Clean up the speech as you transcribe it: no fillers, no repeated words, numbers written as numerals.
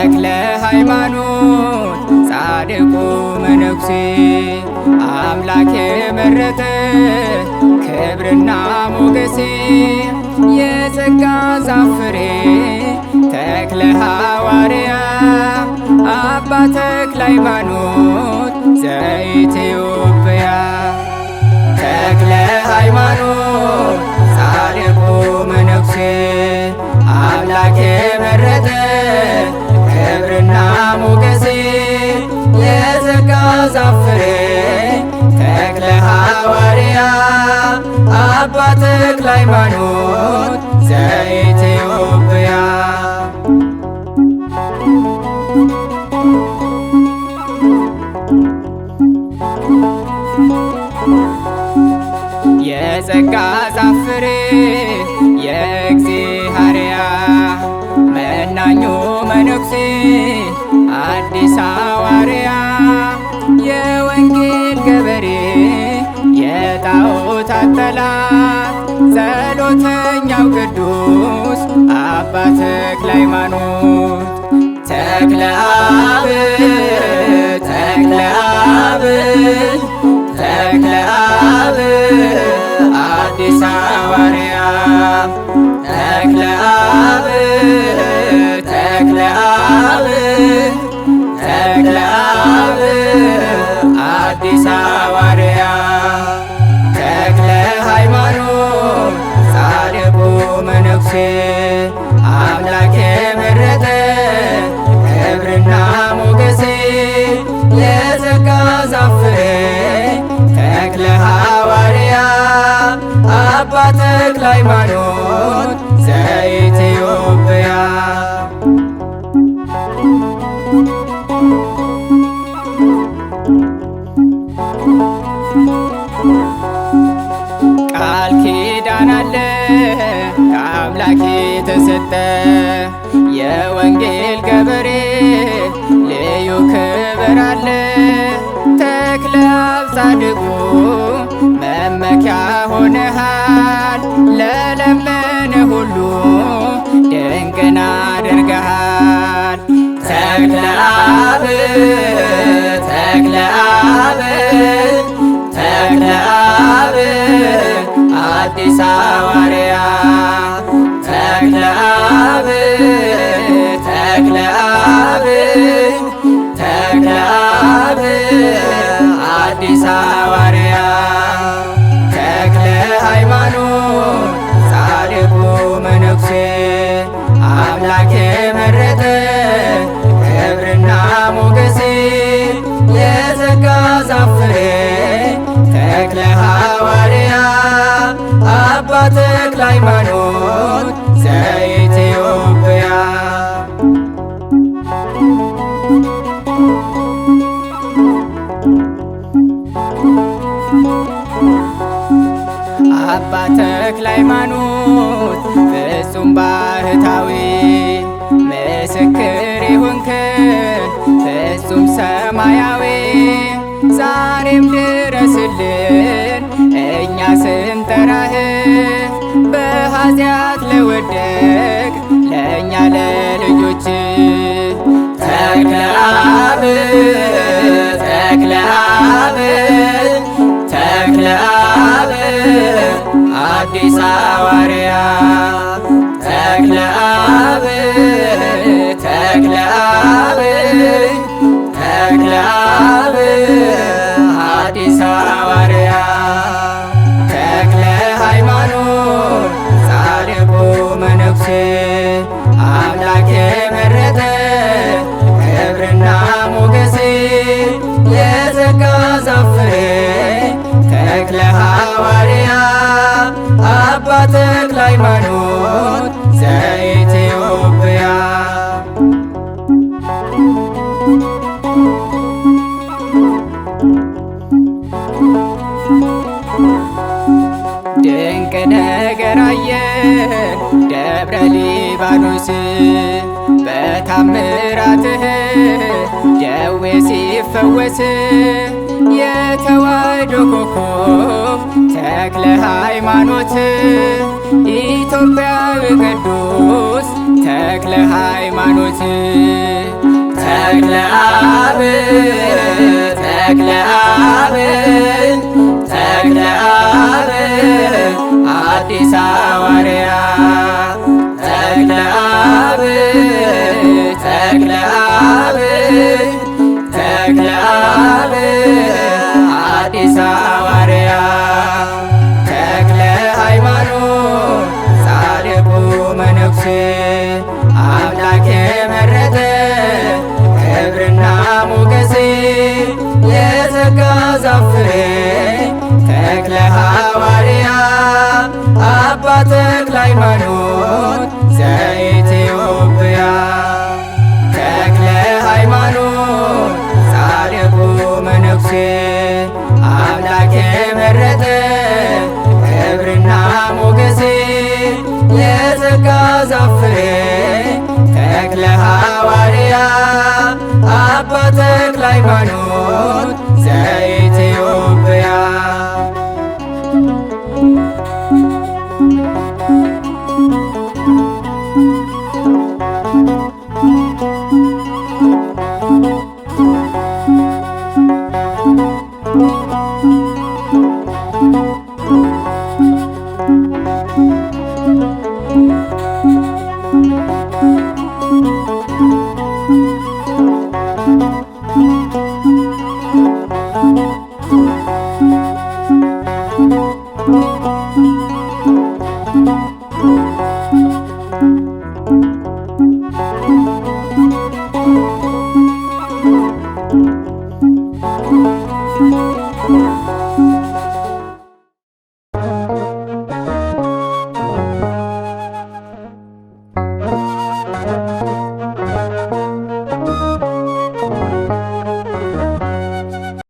ተክለ ሃይማኖት ጻድቁ መነኩሴ አምላክ የመረጠ ክብርና ሞገሴ የጸጋ ዛፍ ፍሬ ተክለ ሐዋርያ አባ ተክለ ሃይማኖት ዘኢትዮጵያ ተክለ ሃይማኖት ጻድቁ መነኩሴ አምላክ የመረጠ ክብርና ሞገሴ የጸጋ ዛፍ ፍሬ ተክለ ሐዋርያ አባ ተክለ ሃይማኖት ዘኢትዮጵያ የጸጋ ዛፍ ፍሬ የእግዚአብሔር መናኙ መነኩሴ አዲስ ሐዋርያ የወንጌል ገበሬ የጣዖታት ጠላት ጸሎተኛው ቅዱስ አባ ተክለ ሃይማኖት ተክለ አብ ተክለ አብ ተክለ አብ አዲስ ሐዋርያ ተክለ አብ ተክለ አብ ተክለ አብ አዲስ ሐዋርያ ተክለ ሃይማኖት ጻድቁ መነኩሴ አምላክ የመረጠ ክብርና ሞገሴ የጸጋ ዛፍ ፍሬ ተክለ ሐዋርያ አባ ተክለ ሃይማኖት ዘኢትዮጵያ ቃል ኪዳን አለ ከአምላክ የተሰጠ የወንጌል ገበሬ ልዩ ክብር አለ ተክለ አብ ጻድቁ መመኪያ ሆነሃል ለለመነ ሁሉ ድንቅን አድርገሃል ተክለ አብ ተክለ አብ ተክለ አብ አዲስ ሐዋርያ ተክለ አብ ተክለ አብ ተክለ አብ አዲስ ሐዋርያ ተክለ ሃይማኖት ጻድቁ መነኩሴ አምላክ የመረጠ ክብርና ሞገሴ የጸጋ ዛፍ ፍሬ ተክለ ሐዋርያ አባ ተክለ ሃይማኖት ዘኢትዮጵያ አባ ተክለ ሃይማኖት ፍጹም ባህታዊ ምስክር ይሁንክ ፍጹም ሰማያዊ ዛሬም ድረስልን እኛ ስንጠራህ በኃጢአት ለወደቅ ለእኛ ለልጆች ተክለ አብ ተክለ አብ ተክለ አብ አዲስ ሐዋርያ ተክለ አብ ተክለ አብ ተክለ አብ አዲስ ሐዋርያ ተክለ ሃይማኖት ጻድቁ መነኩሴ አምላክ የመረጠ ክብርና ሞገሴ የጸጋ ዛፍ ፍሬ ተክለ ሐዋርያ አባ ተክለ ሃይማኖት ዘኢትዮጵያ ድንቅ ነገር አየን ደብረ ሊባኖስ በታምራትህ ደዌ ሲፈወስ የተዋሕዶ ኮከብ ተክለ ሃይማኖት ኢትዮጵያዊ ቅዱስ ተክለ ሃይማኖት ተክለ አብ ተክለ አብ ተክለ አብ አዲስ ሐዋርያ ተክለ አብ ተክለ አብ ተክለ አብ አዲስ ሐዋርያ ተክለ ሃይማኖት ጻድቁ መነኩሴ አምላክ የመረጠ ክብርና ሞገሴ የጸጋ ዛፍ ፍሬ ተክለ ሐዋርያ አባ ተክለ ሃይማኖት ዘኢትዮጵያ ተክለ ሃይማኖት ጻድቁ መነኩሴ አምላክ የመረጠ ክብርና ሞገሴ የጸጋ ዛፍ ፍሬ ተክለ ሐዋርያ አባ ተክለ ሃይማኖት ዘኢትዮጵያ Thank you.